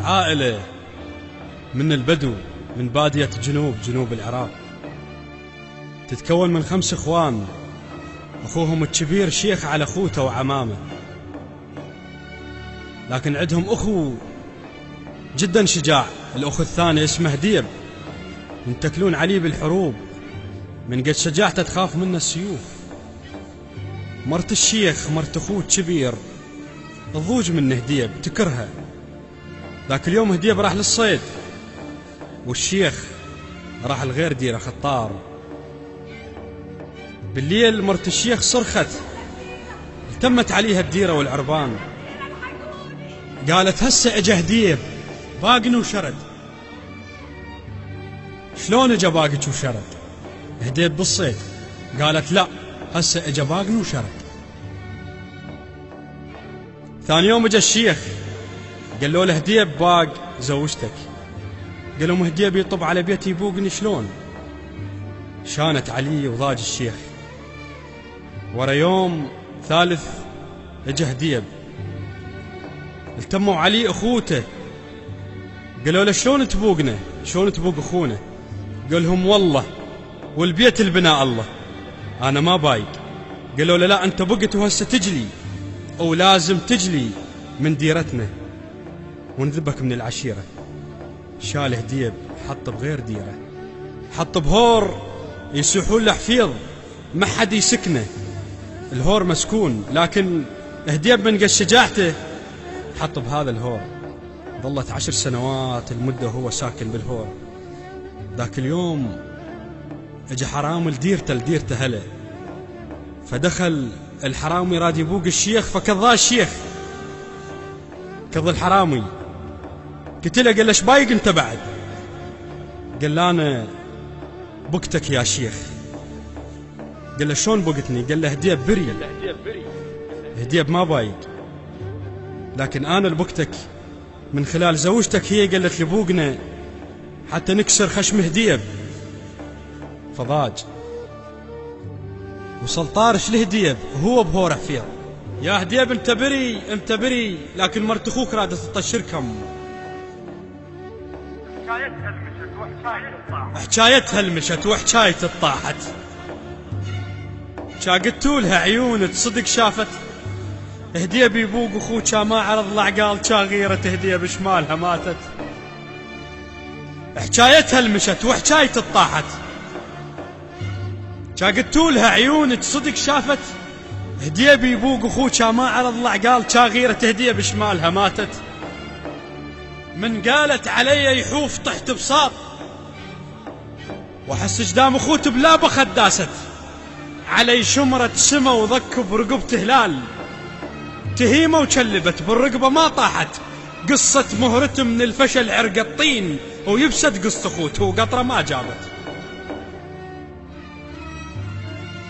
عائلة من البدو من بادية جنوب العراق، تتكون من 5 اخوان، اخوهم الكبير شيخ على اخوته وعمامه، لكن عندهم اخو جدا شجاع، الاخ الثاني اسمه هديب، ينتكلون عليه بالحروب، من قد شجاعته تخاف منه السيوف. مرت الشيخ مرت اخوه الكبير تضوج من هديب تكرهه. ذاك اليوم هديب راح للصيد والشيخ راح لغير ديره خطار. بالليل مرت الشيخ صرخت، التمت عليها الديره والعربان، قالت هسه اجا هديب باقني وشرد. شلون اجا باقك وشرد؟ هديب بالصيد. قالت لا، هسه اجا باقني وشرد. ثاني يوم اجا الشيخ قالوا له هديب باق زوجتك. قالوا هديب يطب على بيتي يبوقني شلون؟ شانت علي وضاج الشيخ. ورا يوم ثالث اجا هديب، التموا علي اخوته، قالوا له شلون تبوقنا؟ شلون تبوق اخونا؟ قال لهم والله والبيت البناء الله انا ما بايق. قالوا له لا انت بقت وهسه تجلي، ولازم تجلي من ديرتنا ونذبك من العشيره. شال هديب حط بغير ديره، حط بهور يسوحون له حفيظ ما حد يسكنه، الهور مسكون، لكن هديب من قد شجاعته حط بهذا الهور. ظلت 10 سنوات المدة وهو ساكن بالهور. ذاك اليوم اجى حرام لديرته هلا، فدخل الحرامي راد يبوق الشيخ، فكضاه الشيخ، كض الحرامي، قلت له قال له شبايق انت بعد؟ قال له انا بقتك يا شيخ. قال له شلون بقتني؟ قال له هديب بري، هديب ما بايق، لكن انا اللي بقتك من خلال زوجتك، هي قالت لي بوقنا حتى نكسر خشم هديب. فضاج وصل طارش لهديب وهو بهور حفيظ. يا هديب انت بري، لكن مرت اخوك رادت تطشركم. حكايتها المشت وحكاية طاحت، شاقتولها عيون تصدق شافت. هديب يبوق اخوه شا ما عرض العقال، شا غيرة هديب شمالها ماتت. حكايتها المشت وحكاية طاحت، شاقتولها عيون تصدق شافت. هديب يبوق اخوه شا ما عرض العقال، شا غيرة هديب شمالها ماتت. من قالت علي يحوف طحت بساط، وحس قدام اخوت بلا بخد داست. علي شمرة سما وضك برقبت هلال، تهيمة وشلبت بالرقبة ما طاحت. قصة مهرته من الفشل عرق الطين، ويبسد قصة اخوت وقطرة ما جابت.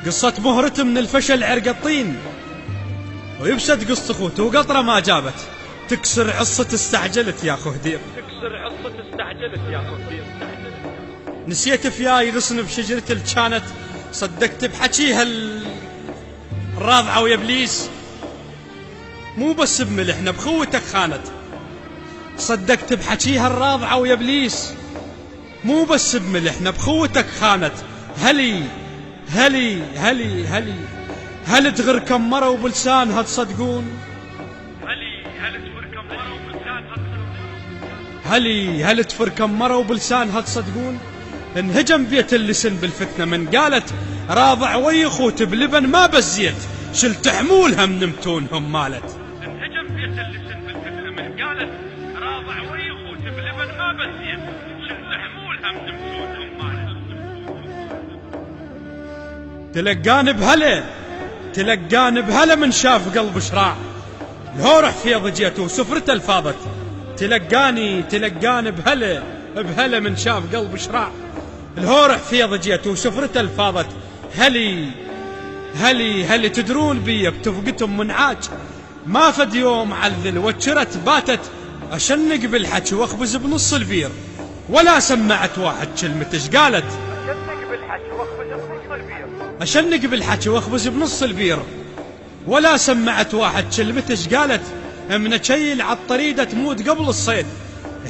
قصة مهرته من الفشل عرق الطين، ويبسد قصة اخوت وقطرة ما جابت. تكسر عصة استعجلت يا اخو هديب، تكسر عصة استعجلت يا اخو هديب. نسيت فياي غصن بشجرة اللي كانت، صدقت بحكيها الراضعة ويا ابليس، مو بس بملحنا بخوتك خانت. صدقت بحكيها الراضعة ويا ابليس، مو بس بملحنا بخوتك خانت. هل تغر كمرة وبلسانها تصدقون؟ هل تفر كمرة وبلسانها تصدقون؟ انهجم بيت اللسن بالفتنة، من قالت راضع ويا خوت بلبن ما بزيت، شلت حمولها من متونهم مالت. انهجم بيت اللسن بالفتنة، من قالت راضع ويا خوت بلبن ما بزيت، شلت حمولها من متونهم مالت. تلقان بهلا من شاف قلب شراع، الهور حفيظ جيته وسفرته الفاضت. تلقاني بهلا من شاف قلب شراع، الهور حفيظ جيته وسفرته الفاضت. هلي تدرون بي بتفقتم منعاج، ما فد يوم عذل وتشرت باتت. اشنق بالحكي واخبز بنص البير، ولا سمعت واحد كلمتش قالت. اشنق بالحكي واخبز بنص البير، ولا سمعت واحد كلمتش قالت. من شيل عالطريدة تموت قبل الصيد،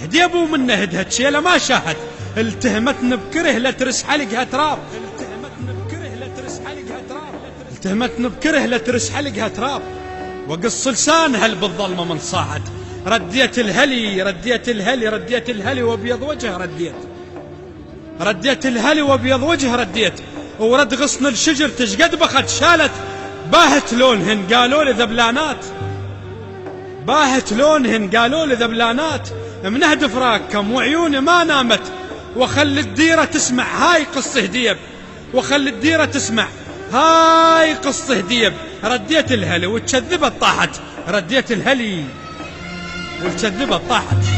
هديب ومنه هدهت شيله ما شاهت، التهمتني بكره لا ترس حلقها تراب، التهمتني بكره لا ترس حلقها تراب، وقص لسانها بالظلمه من صاحت، رديت الهلي رديت الهلي رديت الهلي وابيض وجه رديت الهلي وابيض وجه رديت، ورد غصن الشجر تشقد بخت شالت، باهت لونهن قالوا لي ذبلانات، باهت لونهن قالوا لي ذبلانات، منهدف راكم وعيوني ما نامت، وخلي الديرة تسمع هاي قصة هديب، وخلي الديرة تسمع هاي قصة هديب، رديت الهلي والكذبة طاحت، رديت الهلي والكذبة طاحت.